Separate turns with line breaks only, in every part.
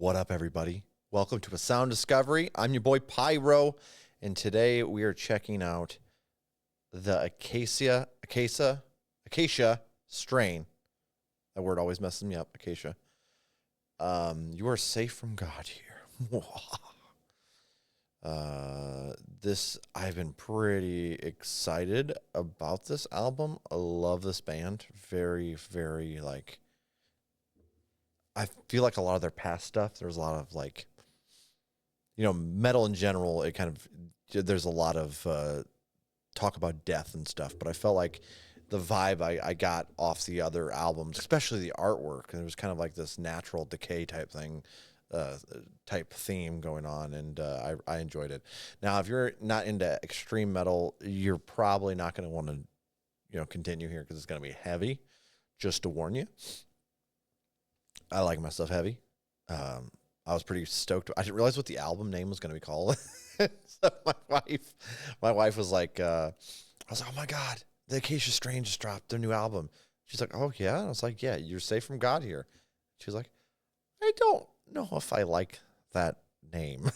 What up, everybody? Welcome to a Sound Discovery. I'm your boy Pyro, and today we are checking out the Acacia strain. That word always messes me up, Acacia. You are safe from God here. I've been pretty excited about this album. I love this band. Very, very, I feel like a lot of their past stuff, there's a lot of metal in general, there's a lot of talk about death and stuff, but I felt like the vibe I got off the other albums, especially the artwork, and it was kind of like this natural decay type thing, type theme going on, and I enjoyed it. Now, if you're not into extreme metal, you're probably not going to want to, continue here because it's going to be heavy, just to warn you. I like my stuff heavy. I was pretty stoked. I didn't realize what the album name was going to be called. So my wife was like, I was like, oh my God, the Acacia Strain just dropped their new album. She's like, oh yeah? And I was like, yeah, you're safe from God here. She was like, I don't know if I like that name.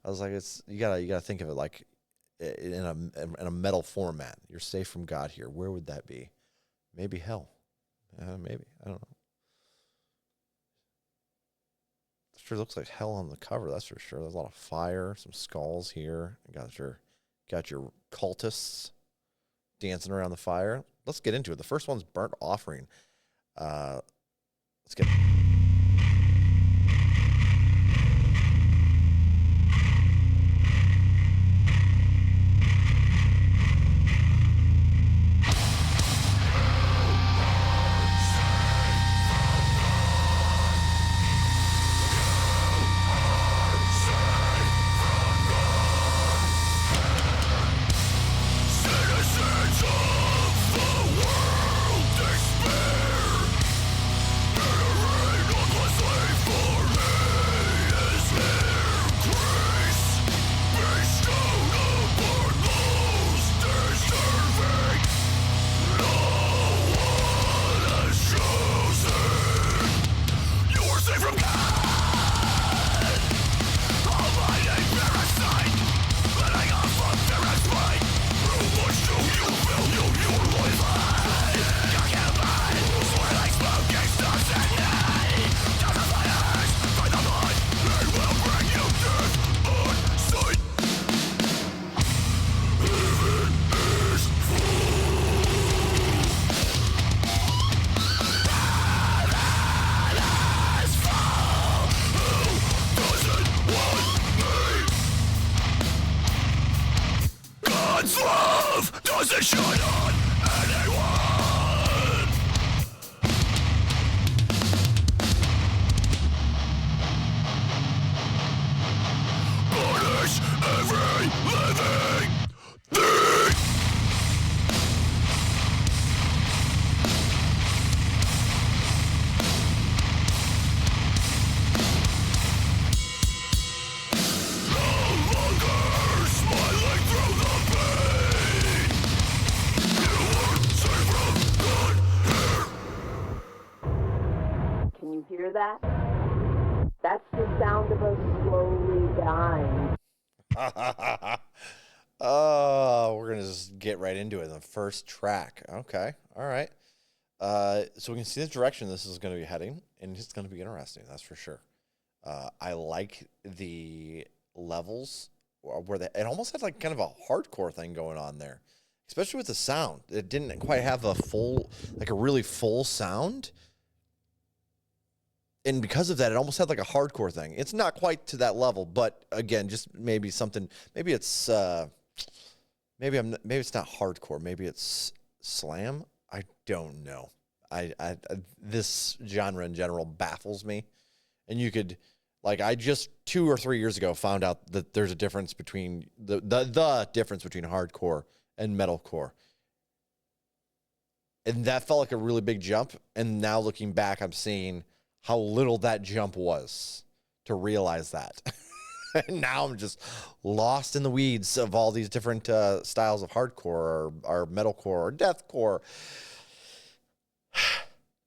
I was like, you gotta think of it like in a metal format. You're safe from God here. Where would that be? Maybe hell. Maybe. I don't know. Sure looks like hell on the cover, that's for sure. There's a lot of fire, some skulls here. You got your cultists dancing around the fire. Let's get into it. The first one's Burnt Offering. Let's get
that? That's the sound of us slowly dying.
Oh, we're going to just get right into it. The first track. Okay. All right. So we can see the direction this is going to be heading, and it's going to be interesting. That's for sure. I like the levels where it almost had like kind of a hardcore thing going on there, especially with the sound. It didn't quite have a really full sound. And because of that, it almost had like a hardcore thing. It's not quite to that level, but again, just maybe something. Maybe it's maybe it's not hardcore. Maybe it's slam. I don't know. This genre in general baffles me. And you could, I just 2 or 3 years ago found out that there's a difference between the difference between hardcore and metalcore. And that felt like a really big jump. And now looking back, I'm seeing how little that jump was to realize that. And now I'm just lost in the weeds of all these different styles of hardcore or metalcore or deathcore.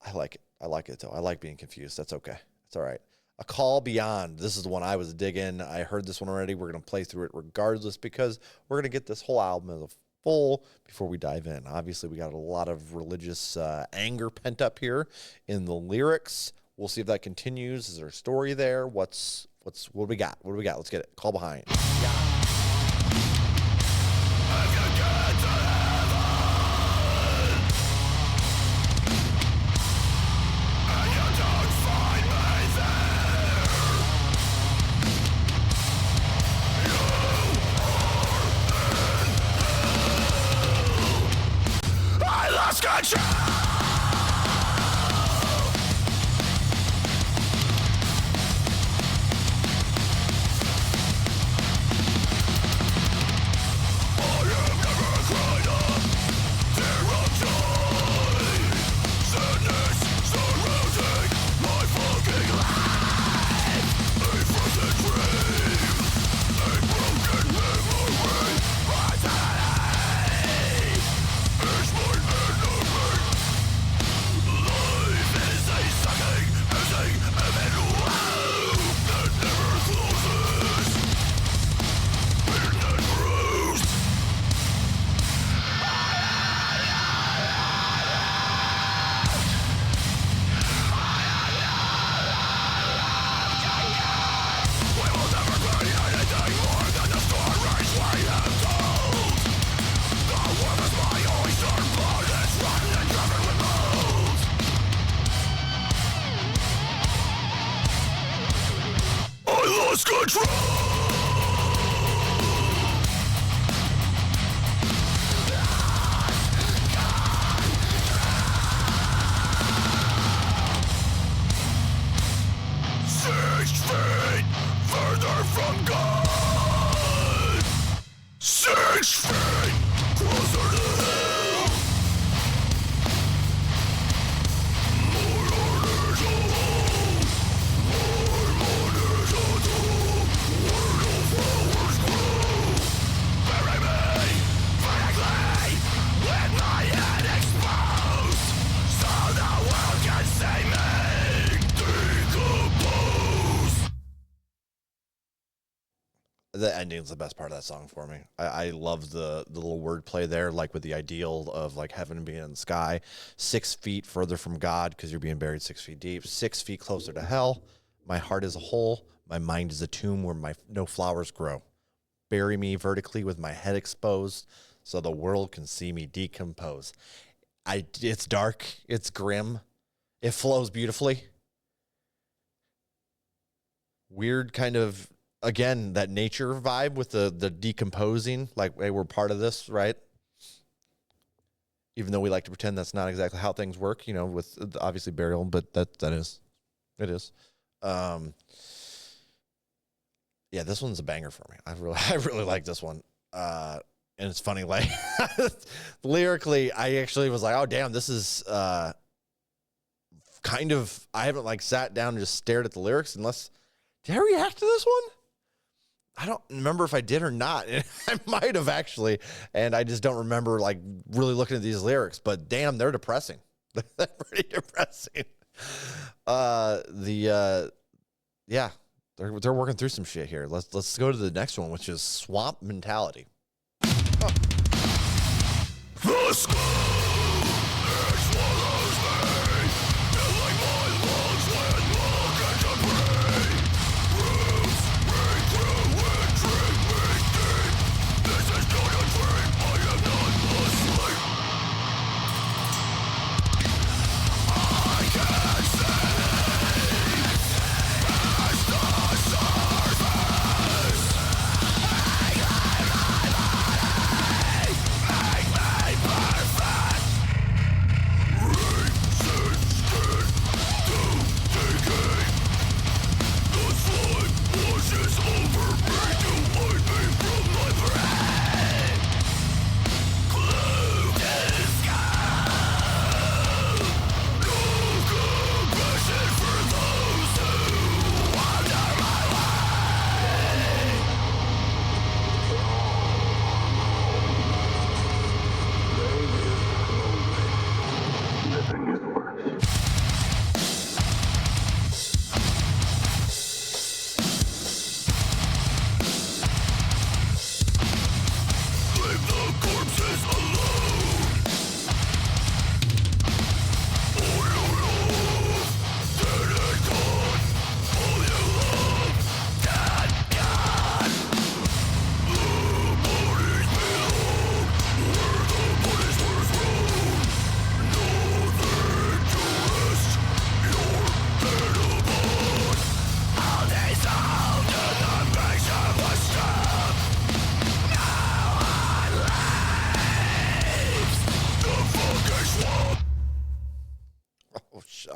I like it. I like it, though. I like being confused. That's okay. It's all right. A Call Beyond. This is the one I was digging. I heard this one already. We're going to play through it regardless because we're going to get this whole album as a full before we dive in. Obviously, we got a lot of religious anger pent up here in the lyrics. We'll see if that continues. Is there a story there? What do we got? What do we got? Let's get it. Call Behind.
Control!
The ending's the best part of that song for me. I love the little wordplay there, like with the ideal of like heaven being in the sky, 6 feet further from God because you're being buried 6 feet deep, 6 feet closer to hell. My heart is a hole. My mind is a tomb where no flowers grow. Bury me vertically with my head exposed so the world can see me decompose. It's dark. It's grim. It flows beautifully. Weird kind of, again, that nature vibe with the decomposing, like, hey, we're part of this, right? Even though we like to pretend that's not exactly how things work, with obviously burial, but it is. Yeah, this one's a banger for me. I really like this one. And it's funny, like lyrically, I actually was like, oh damn, this is kind of, I haven't like sat down and just stared at the lyrics unless, did I react to this one? I don't remember if I did or not. I might have actually, and I just don't remember like really looking at these lyrics. But damn, they're depressing. They're pretty depressing. Yeah, they're working through some shit here. Let's go to the next one, which is Swamp Mentality.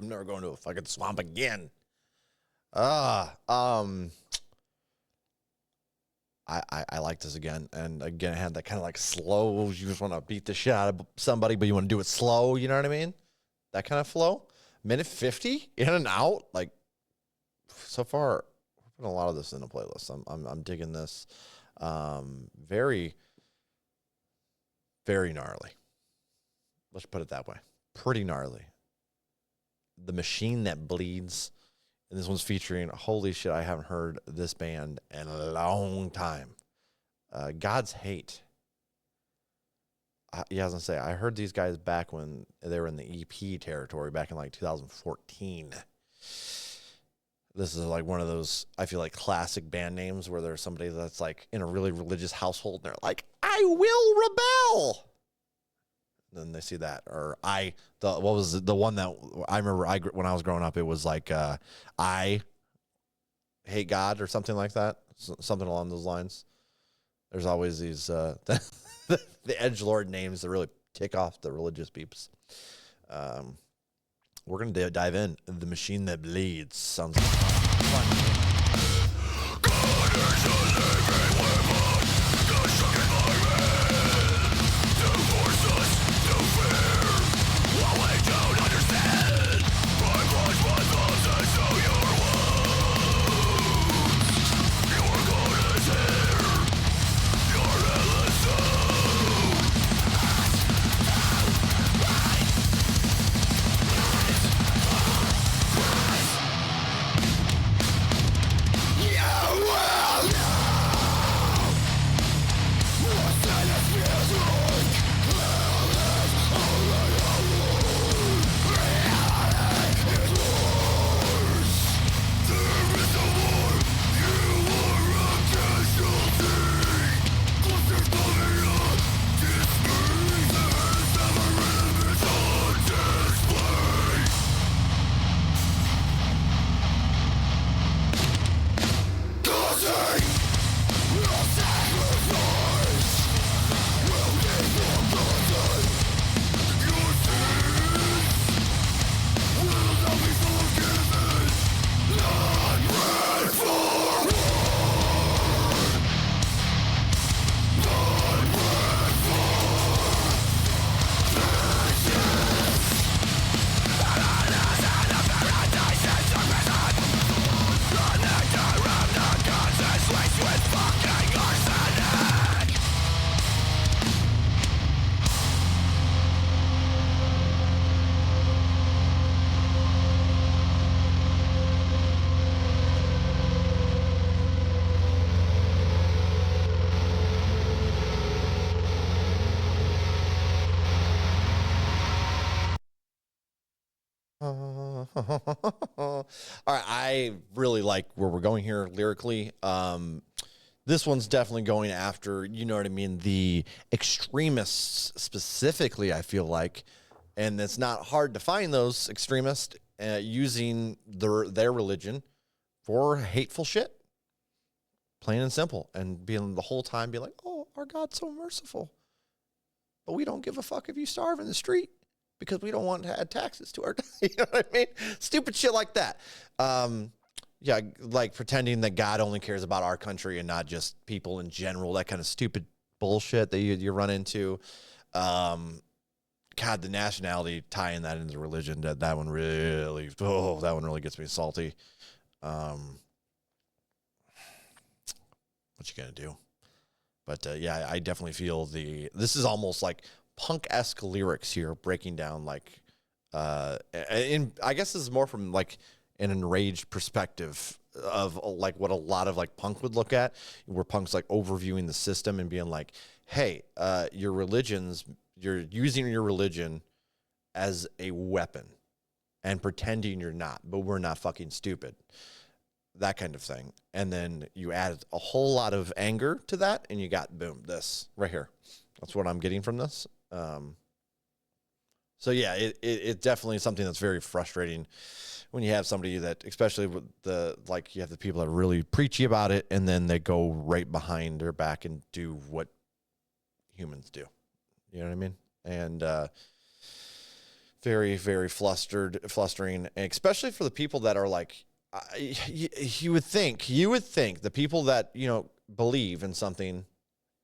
I'm never going to a fucking swamp again. I like this again. And again, I had that kind of like slow, you just want to beat the shit out of somebody, but you want to do it slow. You know what I mean? That kind of flow. Minute 50 in and out. Like, so far, we're putting a lot of this in the playlist. I'm digging this. Very, very gnarly. Let's put it that way. Pretty gnarly. The Machine That Bleeds. And this one's featuring, holy shit, I haven't heard this band in a long time. God's Hate. I was going to say, I heard these guys back when they were in the EP territory back in like 2014. This is like one of those, I feel like, classic band names where there's somebody that's like in a really religious household and they're like, I will rebel. Then they see that, or what was the one that I remember when I was growing up, it was like, I hate God or something like that. Something along those lines. There's always these, the edgelord names that really tick off the religious peeps. We're going to dive in. The Machine That Bleeds sounds like fun. All right, I really like where we're going here lyrically. This one's definitely going after, you know what I mean, the extremists specifically, I feel like. And it's not hard to find those extremists using their religion for hateful shit. Plain and simple. And being the whole time be like, oh, our God's so merciful. But we don't give a fuck if you starve in the street because we don't want to add taxes to our, you know what I mean? Stupid shit like that. Yeah, like pretending that God only cares about our country and not just people in general, that kind of stupid bullshit that you run into. God, the nationality, tying that into religion, that one really gets me salty. What you gonna do? But yeah, I definitely feel this is almost like punk-esque lyrics here, breaking down like, I guess this is more from like an enraged perspective of like what a lot of like punk would look at, where punk's like overviewing the system and being like, hey, you're using your religion as a weapon and pretending you're not, but we're not fucking stupid. That kind of thing. And then you add a whole lot of anger to that and you got, boom, this right here. That's what I'm getting from this. So yeah, it definitely is something that's very frustrating when you have somebody that, especially with you have the people that are really preachy about it and then they go right behind their back and do what humans do. You know what I mean? And very, very flustering, and especially for the people that are like, you would think the people that, believe in something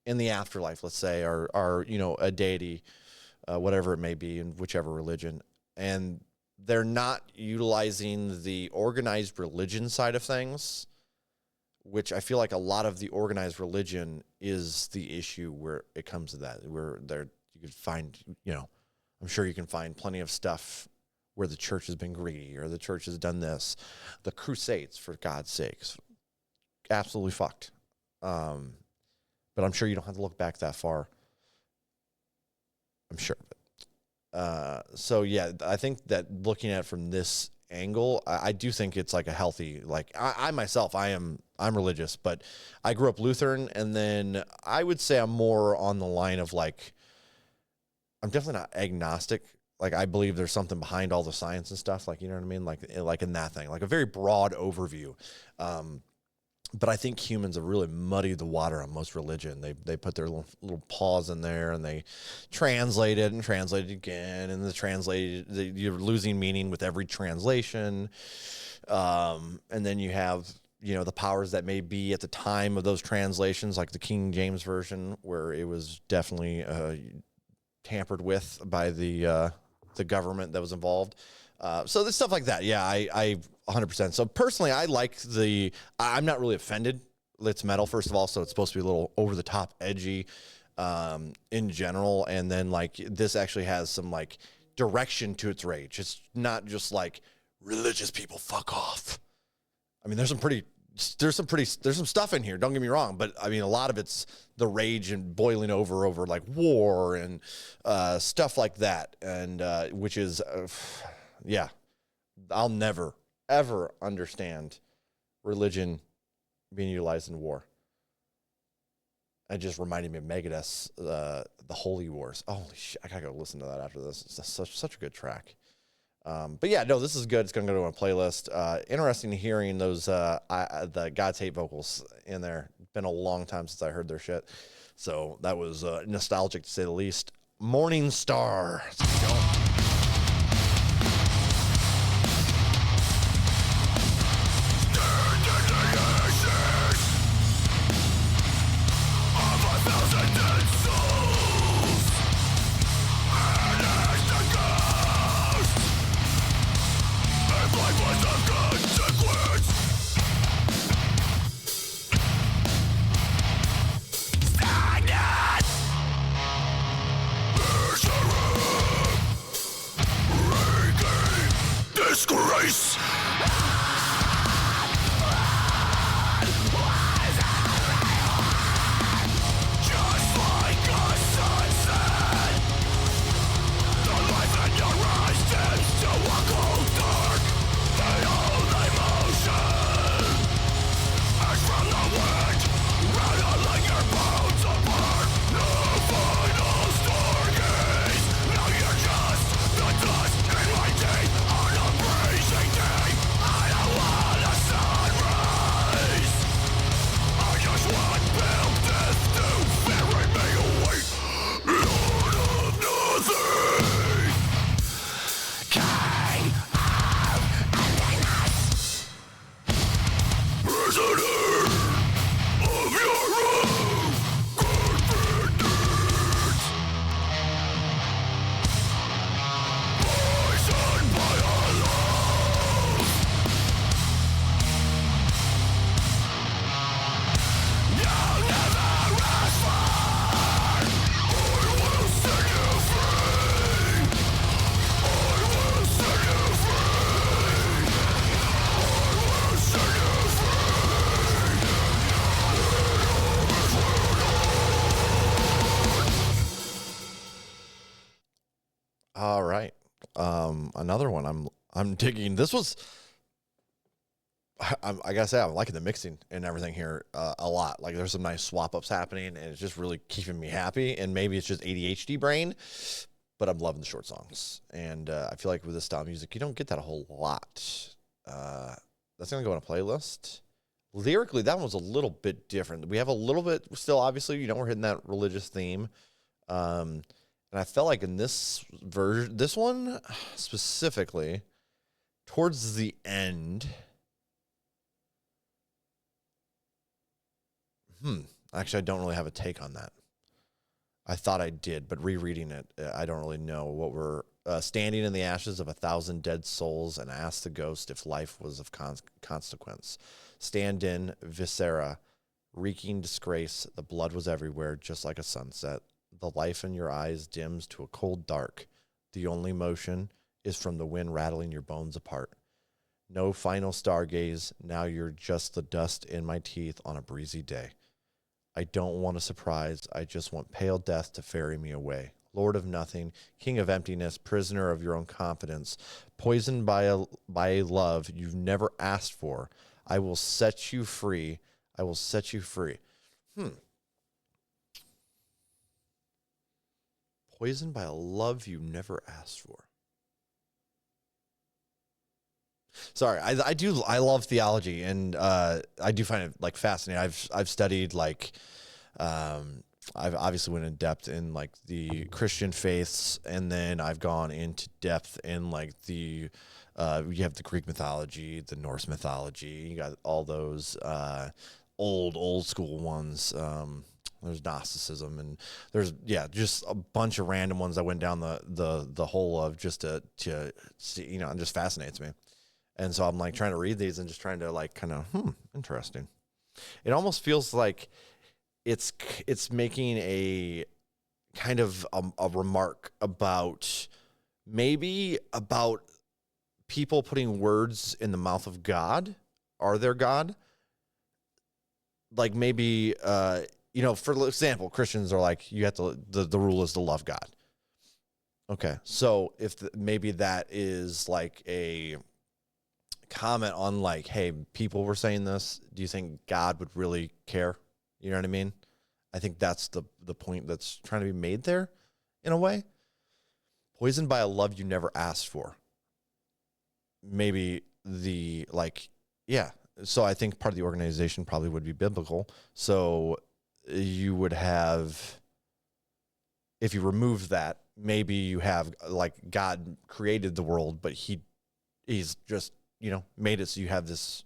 in the afterlife, let's say, are a deity, whatever it may be, in whichever religion, and they're not utilizing the organized religion side of things, which I feel like a lot of the organized religion is the issue where it comes to that, where you could find, I'm sure you can find plenty of stuff where the church has been greedy or the church has done this. The Crusades, for God's sakes, absolutely fucked. But I'm sure you don't have to look back that far. I'm sure. So yeah, I think that looking at it from this angle, I do think it's like a healthy, like I myself, I'm religious, but I grew up Lutheran, and then I would say I'm more on the line of like, I'm definitely not agnostic. Like, I believe there's something behind all the science and stuff. Like, you know what I mean? Like in that thing, like a very broad overview. But I think humans have really muddied the water on most religion. They put their little paws in there, and they translate it and translate it again, and you're losing meaning with every translation. And then you have, the powers that may be at the time of those translations, like the King James version, where it was definitely tampered with by the government that was involved. So there's stuff like that. Yeah, I 100%. So personally, I like I'm not really offended. It's metal, first of all, so it's supposed to be a little over the top, edgy, in general. And then like this actually has some like direction to its rage. It's not just like religious people fuck off. I mean, there's some stuff in here. Don't get me wrong, but I mean, a lot of it's the rage and boiling over like war and stuff like that, and which is, yeah, I'll never ever understand religion being utilized in war. It just reminded me of Megadeth's the Holy Wars. Holy shit, I gotta go listen to that after this. It's such a good track. But yeah, no, this is good. It's going to go to a playlist. Interesting hearing those, the God's Hate vocals in there. Been a long time since I heard their shit. So that was nostalgic to say the least. Morning Star. Let's keep going.
Disgrace! Just like a sunset, the life in your eyes tends to walk cold dark. The only motion is from the wind, rattling your bones apart. No final stargaze, now you're just the dust in my teeth on a breezing day. I don't want a sunrise, I just want pale death to bury me away. Lord of nothing, King of emptiness, prisoner of your own confidence, poisoned by our love. You'll never ask for. I will set you free. I will set you free. I will set you free.
All right. Another one I'm digging. This was, I gotta say, I'm liking the mixing and everything here a lot. Like, there's some nice swap ups happening, and it's just really keeping me happy. And maybe it's just ADHD brain, but I'm loving the short songs. And I feel like with this style of music, you don't get that a whole lot. That's gonna go on a playlist. Lyrically, that one was a little bit different. We have a little bit still, obviously, we're hitting that religious theme. And And I felt like in this version, this one specifically, towards the end, actually, I don't really have a take on that. I thought I did, but rereading it, I don't really know what we're standing in the ashes of 1,000 dead souls and ask the ghost if life was of consequence. Stand in viscera, reeking disgrace. The blood was everywhere, just like a sunset. The life in your eyes dims to a cold dark. The only motion is from the wind rattling your bones apart. No final stargaze. Now you're just the dust in my teeth on a breezy day. I don't want a surprise. I just want pale death to ferry me away. Lord of nothing, king of emptiness, prisoner of your own confidence, poisoned by a love you've never asked for. I will set you free. I will set you free. Poisoned by a love you never asked for. Sorry, I love theology, and I do find it like fascinating. I've studied like I've obviously went in depth in like the Christian faiths, and then I've gone into depth in like the you have the Greek mythology, the Norse mythology. You got all those old school ones. There's Gnosticism, and there's just a bunch of random ones. I went down the whole of just to see, you know, it just fascinates me. And so I'm like trying to read these and just trying to like kind of interesting. It almost feels like it's making a kind of a remark about maybe about people putting words in the mouth of God. Are there God? Like maybe you know, for example, Christians are like, you have to, the rule is to love God. Okay. So if maybe that is like a comment on like, hey, people were saying this, do you think God would really care? You know what I mean? I think that's the point that's trying to be made there in a way. Poisoned by a love you never asked for. Maybe the like, yeah. So I think part of the organization probably would be biblical. So you would have, if you remove that, maybe you have like God created the world, but he's just, you know, made it so you have this,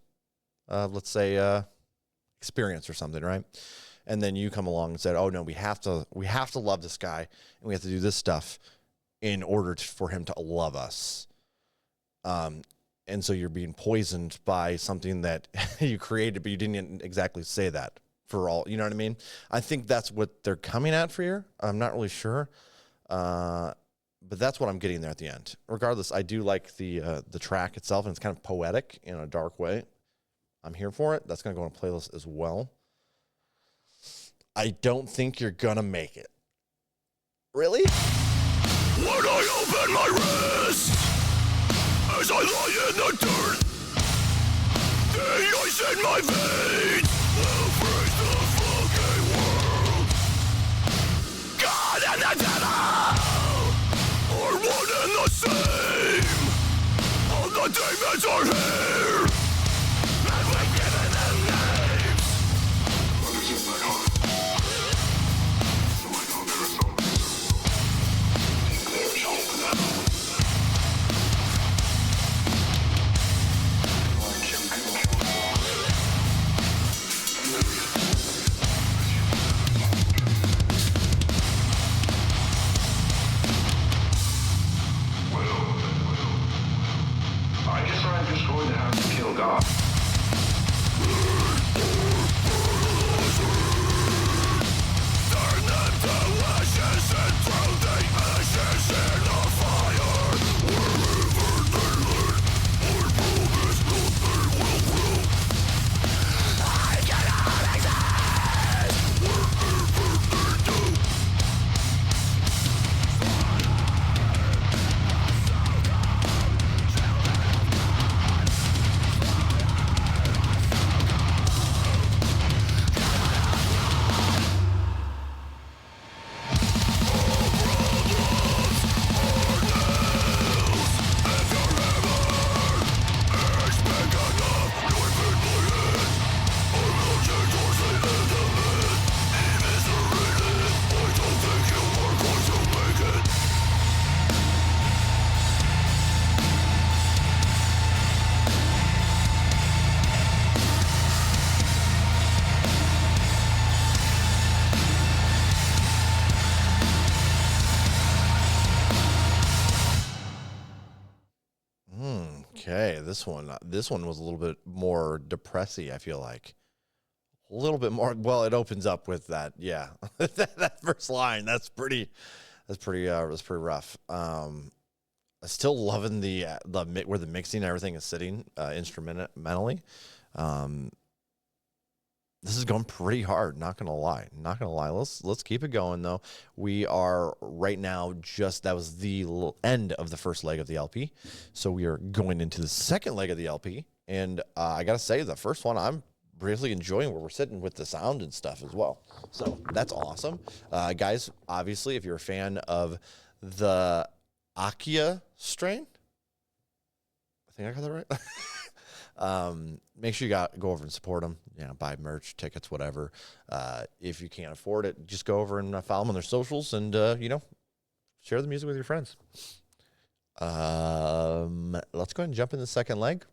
let's say, experience or something, right? And then you come along and said, oh no, we have to love this guy, and we have to do this stuff in order for him to love us. And so you're being poisoned by something that you created, but you didn't exactly say that for all, you know what I mean? I think that's what they're coming at for here. I'm not really sure. But that's what I'm getting there at the end. Regardless, I do like the track itself, and it's kind of poetic in a dark way. I'm here for it. That's going to go on a playlist as well. I don't think you're going to make it. Really?
When I open my wrist, as I lie in the dirt, the ice in my veins will freeze the fucking world. God and the devil are one and the same. All the demons are here, and we're giving them names. What is in my heart? So I know there is hope. There is hope in that hope. I guess I'm just going to have to kill
this one was a little bit more depressy. I feel like a little bit more. Well, it opens up with that. Yeah, that first line. That's pretty rough. Still loving the where the mixing and everything is sitting instrumentally. This is going pretty hard. Not gonna lie. Let's keep it going though. We are right now that was the end of the first leg of the LP, so we are going into the second leg of the LP. And I gotta say, the first one I'm really enjoying where we're sitting with the sound and stuff as well. So that's awesome, guys. Obviously, if you're a fan of the Acacia strain, I think I got that right. Make sure you go over and support them. Buy merch, tickets, whatever. If you can't afford it, just go over and follow them on their socials and, share the music with your friends. Let's go ahead and jump in the second leg.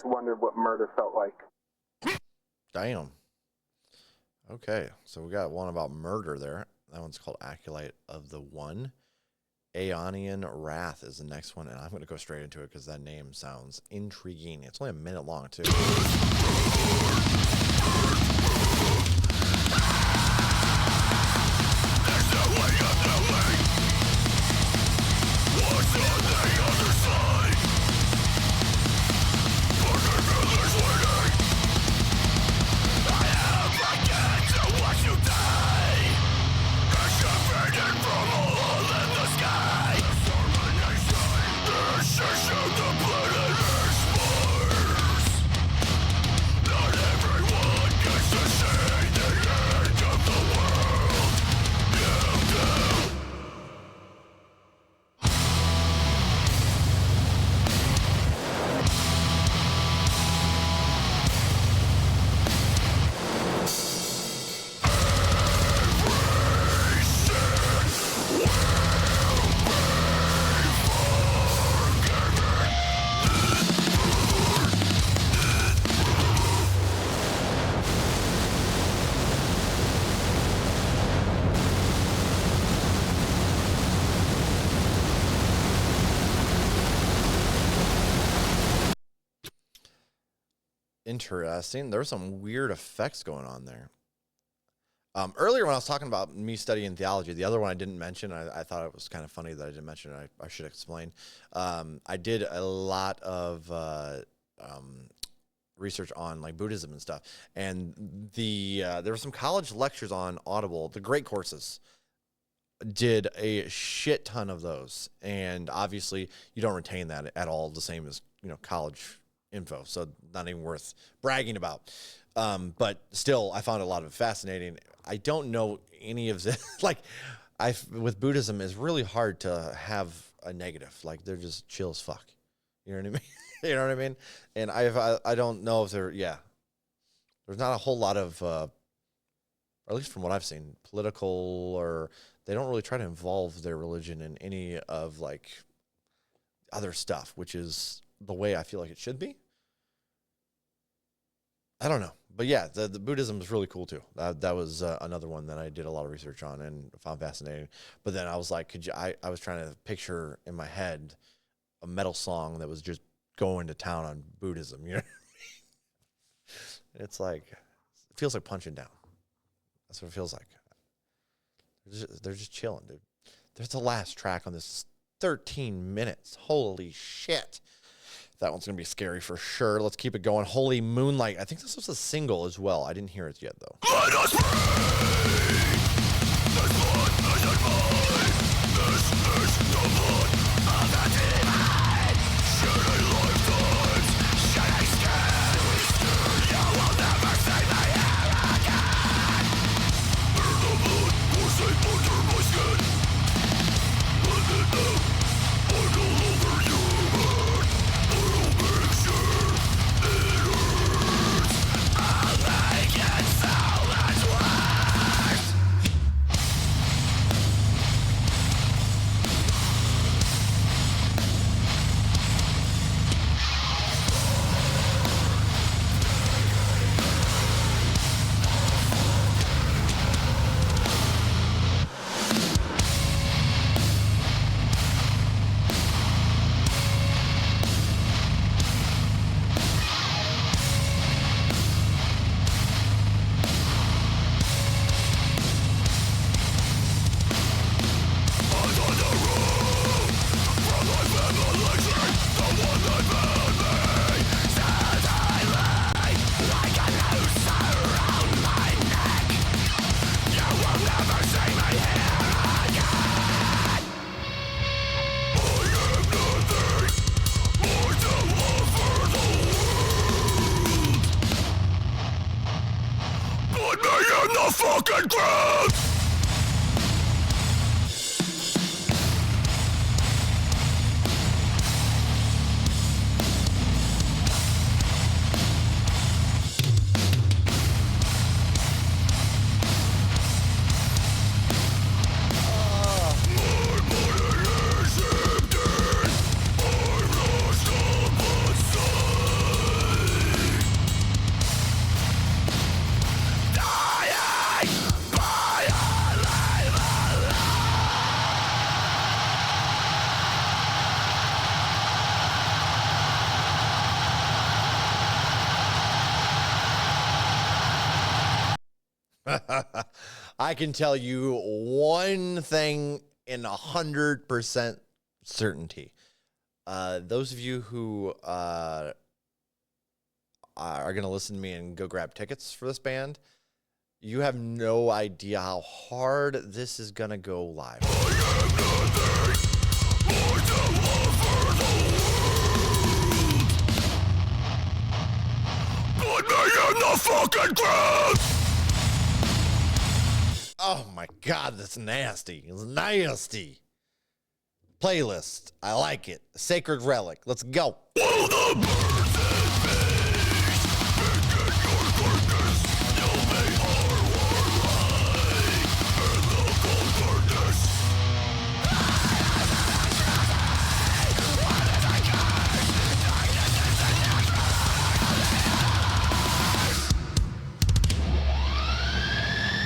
Wondered what murder felt like.
Damn. Okay, so we got one about murder there. That one's called Acolyte of the One. Aeonian Wrath is the next one, and I'm going to go straight into it because that name sounds intriguing. It's only a minute long, too.
What's on the other side? Not everyone
Interesting. There were some weird effects going on there. Earlier when I was talking about me studying theology, the other one I didn't mention, I thought it was kind of funny that I didn't mention it. I should explain. I did a lot of research on like Buddhism and stuff, and there were some college lectures on Audible, the great courses. Did a shit ton of those, and obviously you don't retain that at all, the same as college info, so not even worth bragging about. But still, I found a lot of it fascinating. I don't know any of this. Like, with Buddhism, it's really hard to have a negative. Like, they're just chill as fuck. You know what I mean? You know what I mean? And I don't know if there's not a whole lot of, or at least from what I've seen, political, or they don't really try to involve their religion in any of like other stuff, which is the way I feel like it should be. I don't know. But yeah, the Buddhism is really cool too. That was another one that I did a lot of research on and found fascinating. But then I was like, I was trying to picture in my head a metal song that was just going to town on Buddhism. You know what I mean? It's like, it feels like punching down. That's what it feels like. They're just chilling, dude. There's the last track on this 13 minutes. Holy shit. That one's going to be scary for sure. Let's keep it going. Holy Moonlight. I think this was a single as well. I didn't hear it yet, though.
Let us pray. This blood isn't mine. This is the blood of the divine. Shitty lifetimes, shitty skin. You will never see me here again. Hear the blood coursing under my skin. Let it out. I'm all over you, man. I'll make sure it hurts. I'll make it so much worse. Put me in the fucking ground!
I can tell you one thing in 100% certainty. Those of you who are going to listen to me and go grab tickets for this band, you have no idea how hard this is going to go live.
Put me in the fucking ground!
Oh my God, that's nasty. It's nasty. Playlist. I like it. Sacred Relic. Let's go.
Will the birds and bees pick at your carcass? You'll be our right in the cold darkness.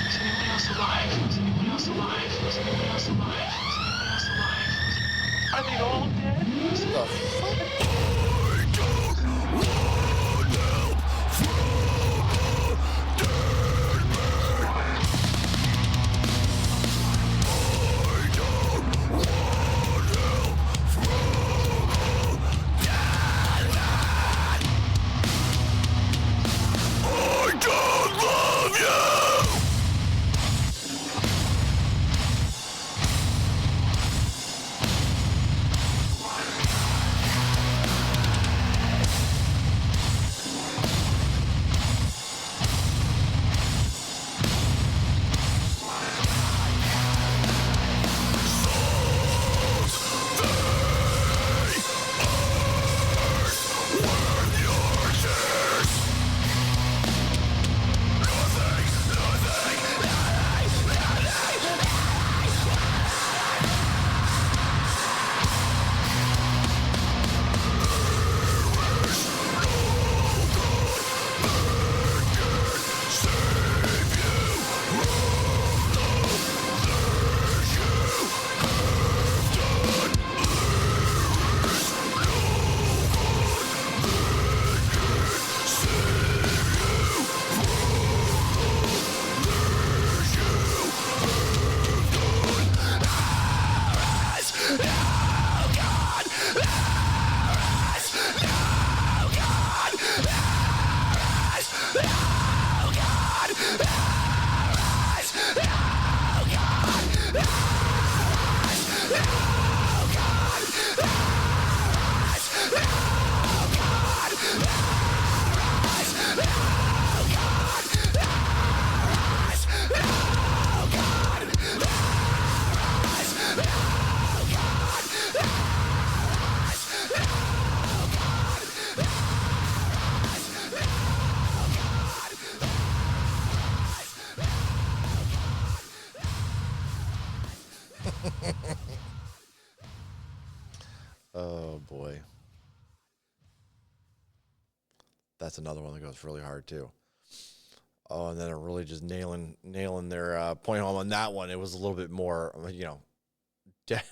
Is anyone else alive? Is anyone else alive? Is anyone else alive? Is anyone else alive? Are they all dead?
The fuck?
I don't want help
That's another one that goes really hard too. Oh, and then it really just nailing their point home on that one. It was a little bit more, just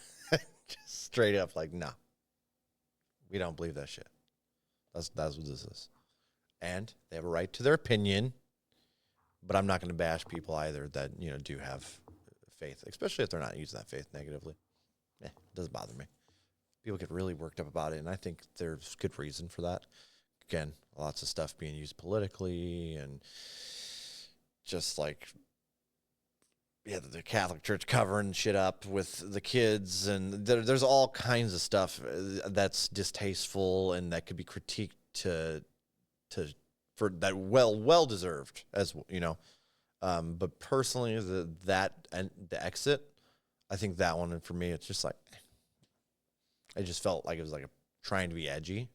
straight up like, no, we don't believe that shit. That's what this is. And they have a right to their opinion, but I'm not going to bash people either that, do have faith, especially if they're not using that faith negatively. It doesn't bother me. People get really worked up about it, and I think there's good reason for that. Again, lots of stuff being used politically and just like, the Catholic Church covering shit up with the kids, and there's all kinds of stuff that's distasteful and that could be critiqued for that well deserved, as but personally, the exit, I think that one, and for me, it's just like, I just felt like it was like trying to be edgy.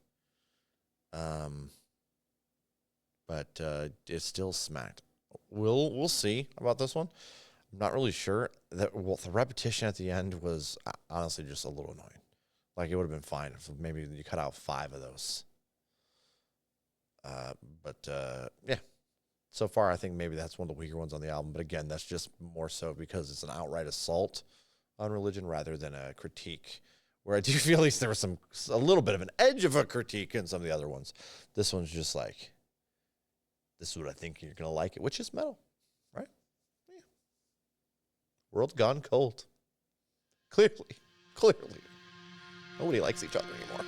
But it still smacked. We'll see about this one. I'm not really sure. The repetition at the end was honestly just a little annoying. Like, it would have been fine if maybe you cut out 5 of those. But so far I think maybe that's one of the weaker ones on the album. But again, that's just more so because it's an outright assault on religion rather than a critique. Where I do feel at least there was a little bit of an edge of a critique in some of the other ones. This one's just like, this is what I think you're going to like it, which is metal, right? Yeah. World's gone cold. Clearly. Nobody likes each other anymore.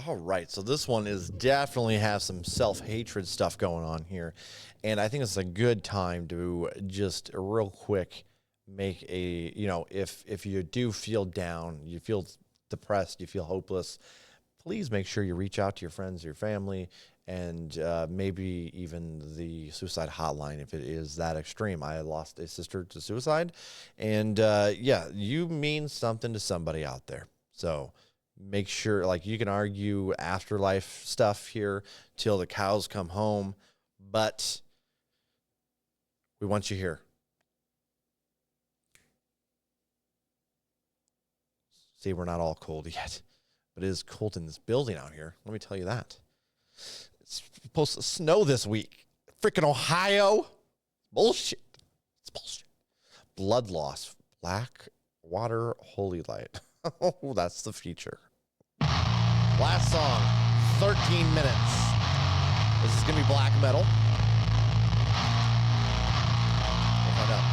All right, so this one is definitely have some self-hatred stuff going on here, and I think it's a good time to just real quick make a, if you do feel down, you feel depressed, you feel hopeless, please make sure you reach out to your friends, your family, and maybe even the suicide hotline if it is that extreme. I lost a sister to suicide, and you mean something to somebody out there. So make sure, like, you can argue afterlife stuff here till the cows come home, but we want you here. See, we're not all cold yet, but it is cold in this building out here. Let me tell you that. It's supposed to snow this week. Freaking Ohio. Bullshit. It's bullshit. Blood loss. Black water holy light. Oh, that's the future. Last song. 13 minutes. This is going to be black metal. We'll find out.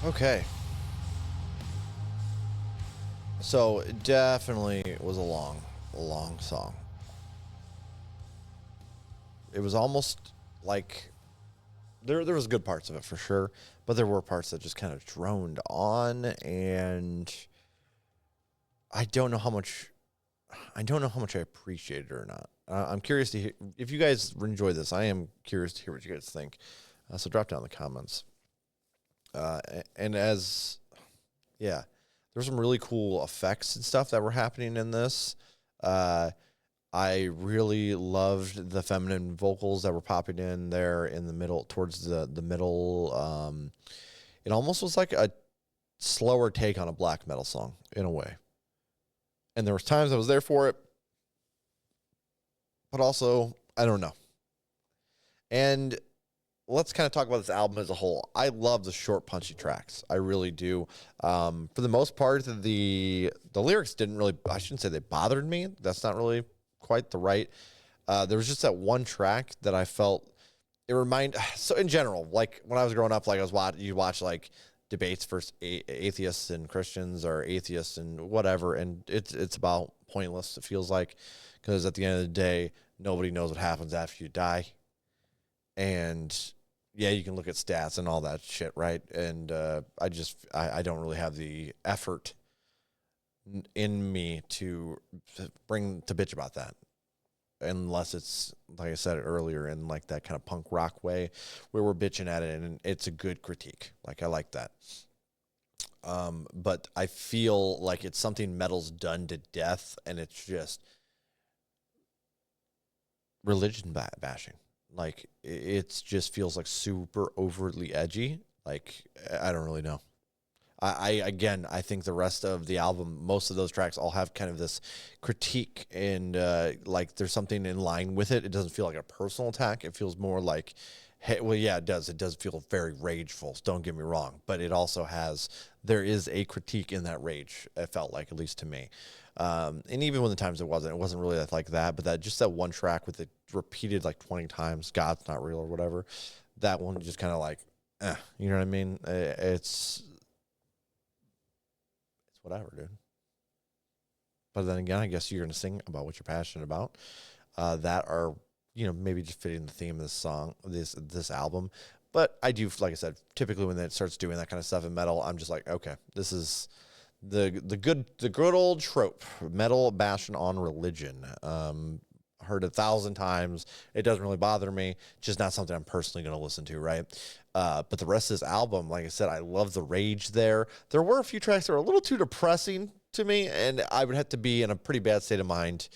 Okay. So it definitely was a long song. It was almost like there was good parts of it for sure, but there were parts that just kind of droned on, and I don't know how much I appreciate it or not. I'm curious to hear if you guys enjoy this. I am curious to hear what you guys think. So drop down in the comments. And as yeah, there's some really cool effects and stuff that were happening in this. I really loved the feminine vocals that were popping in there in the middle, towards the middle. It almost was like a slower take on a black metal song in a way. And there was times I was there for it, but also I don't know. And let's kind of talk about this album as a whole. I love the short, punchy tracks. I really do. For the most part, the lyrics didn't really, I shouldn't say they bothered me. That's not really quite the right. There was just that one track that I felt so in general, like when I was growing up, like you watch like debates versus atheists and Christians, or atheists and whatever, and it's about pointless, it feels like, because at the end of the day, nobody knows what happens after you die. And yeah, you can look at stats and all that shit, right? And I don't really have the effort in me to bitch about that, unless it's, like I said earlier, in like that kind of punk rock way where we're bitching at it and it's a good critique. Like, I like that. But I feel like it's something metal's done to death, and it's just religion bashing. Like, it just feels like super overtly edgy. Like, I don't really know. I think the rest of the album, most of those tracks all have kind of this critique, and like there's something in line with it. It doesn't feel like a personal attack. It feels more like, hey, well, yeah, it does. It does feel very rageful. Don't get me wrong, but it also there is a critique in that rage. It felt like, at least to me. And even when the times it wasn't really like that. But that one track with it repeated like 20 times, God's not real or whatever. That one just kind of like, you know what I mean? It's whatever, dude. But then again, I guess you're going to sing about what you're passionate about, that are, maybe just fitting the theme of this song, this album. But I do, like I said, typically when it starts doing that kind of stuff in metal, I'm just like, okay, this is the good old trope, metal bashing on religion. Heard 1,000 times. It doesn't really bother me. Just not something I'm personally going to listen to, right? But the rest of this album, like I said, I love the rage there. There were a few tracks that were a little too depressing to me, and I would have to be in a pretty bad state of mind,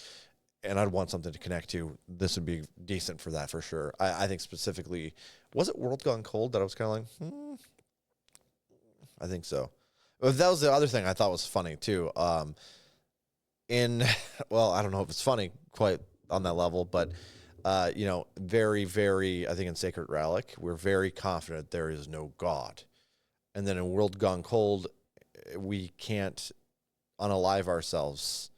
and I'd want something to connect to. This would be decent for that, for sure. I think specifically, was it World Gone Cold that I was kind of like, I think so. But that was the other thing I thought was funny, too. Well, I don't know if it's funny quite on that level, but very, very, I think in Sacred Relic, we're very confident there is no God. And then in World Gone Cold, we can't unalive ourselves,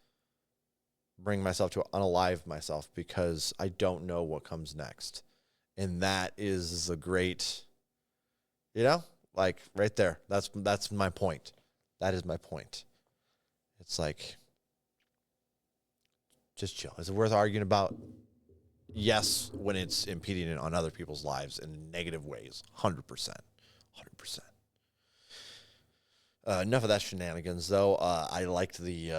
bring myself to unalive myself, because I don't know what comes next. And that is a great, like right there. That's my point. That is my point. It's like, just chill. Is it worth arguing about? Yes, when it's impeding on other people's lives in negative ways. 100%. 100%. Enough of that shenanigans, though. I liked the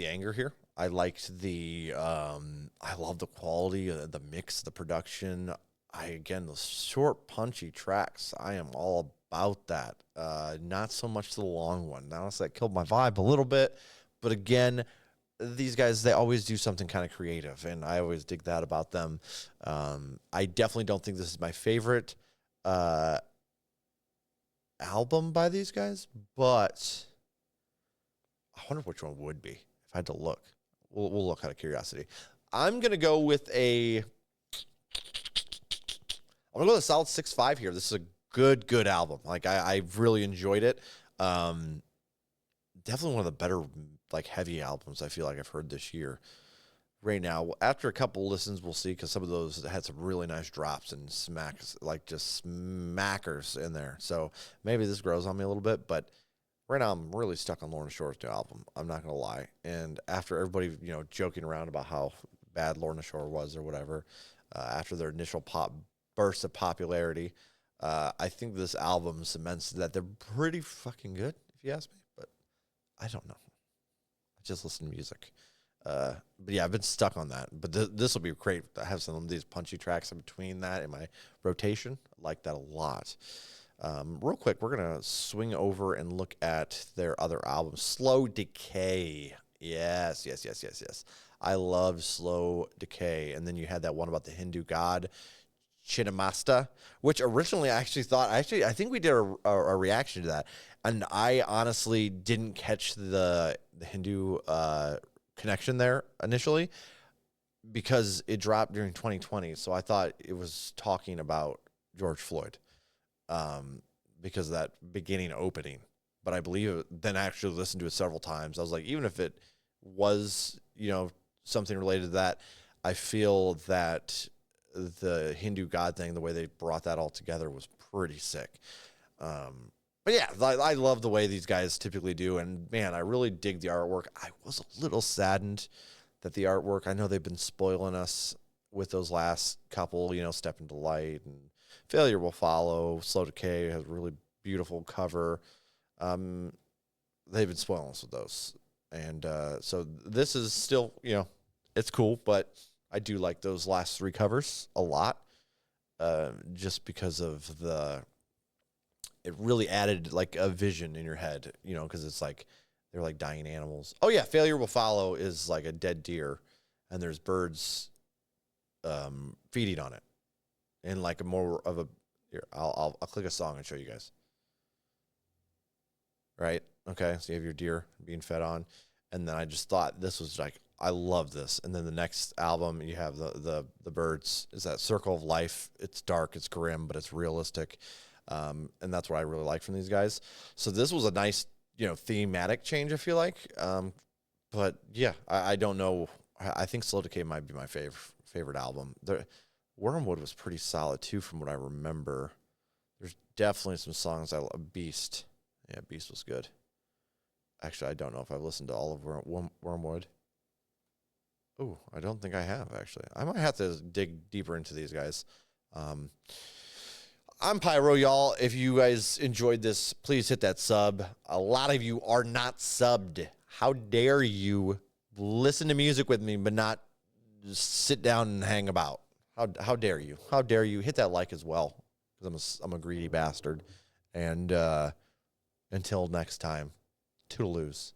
anger here. I liked I love the quality, the mix, the production. Those short, punchy tracks, I am all about that. Not so much the long one. Honestly, that killed my vibe a little bit. But again, these guys, they always do something kind of creative, and I always dig that about them. I definitely don't think this is my favorite album by these guys, but I wonder which one would be if I had to look. We'll look out of curiosity. I'm going to go with a solid 6.5 here. This is a good album. Like, I've really enjoyed it. Definitely one of the better, like, heavy albums I feel like I've heard this year. right now. After a couple listens, we'll see, because some of those had some really nice drops and smacks, like just smackers in there. So maybe this grows on me a little bit, but right now I'm really stuck on Lorna Shore's new album. I'm not gonna lie. And after everybody, joking around about how bad Lorna Shore was or whatever, after their initial burst of popularity, I think this album cements that they're pretty fucking good, if you ask me. But I don't know. I just listen to music. But yeah, I've been stuck on that. But this will be great. I have some of these punchy tracks in between that in my rotation. I like that a lot. Real quick, we're going to swing over and look at their other album, Slow Decay. Yes. I love Slow Decay. And then you had that one about the Hindu god, Chinnamasta, which originally I actually thought, I think we did a reaction to that. And I honestly didn't catch the Hindu connection there initially, because it dropped during 2020. So I thought it was talking about George Floyd, because of that beginning opening. But I believe then I actually listened to it several times. I was like, even if it was, something related to that, I feel that the Hindu god thing, the way they brought that all together, was pretty sick. But yeah, I love the way these guys typically do. And man, I really dig the artwork. I was a little saddened that the artwork, I know they've been spoiling us with those last couple, Step Into Light and Failure Will Follow. Slow Decay has a really beautiful cover. They've been spoiling us with those. And so this is still, it's cool, but I do like those last three covers a lot, just because of it really added like a vision in your head, because it's like they're like dying animals. Oh yeah, Failure Will Follow is like a dead deer, and there's birds feeding on it, and like a more of a. Here, I'll click a song and show you guys. Right? Okay, so you have your deer being fed on, and then I just thought this was like, I love this. And then the next album, you have the birds. Is that Circle of Life? It's dark, it's grim, but it's realistic. And that's what I really like from these guys. So this was a nice, thematic change, I feel like. But yeah, I don't know. I think Slow Decay might be my favorite album. Wormwood was pretty solid too, from what I remember. There's definitely some songs I love. Beast. Yeah, Beast was good. Actually, I don't know if I've listened to all of Wormwood. Oh, I don't think I have, actually. I might have to dig deeper into these guys. I'm Pyro, y'all. If you guys enjoyed this, please hit that sub. A lot of you are not subbed. How dare you listen to music with me but not just sit down and hang about? How dare you? How dare you? Hit that like as well, because I'm a greedy bastard. And until next time, toodaloos.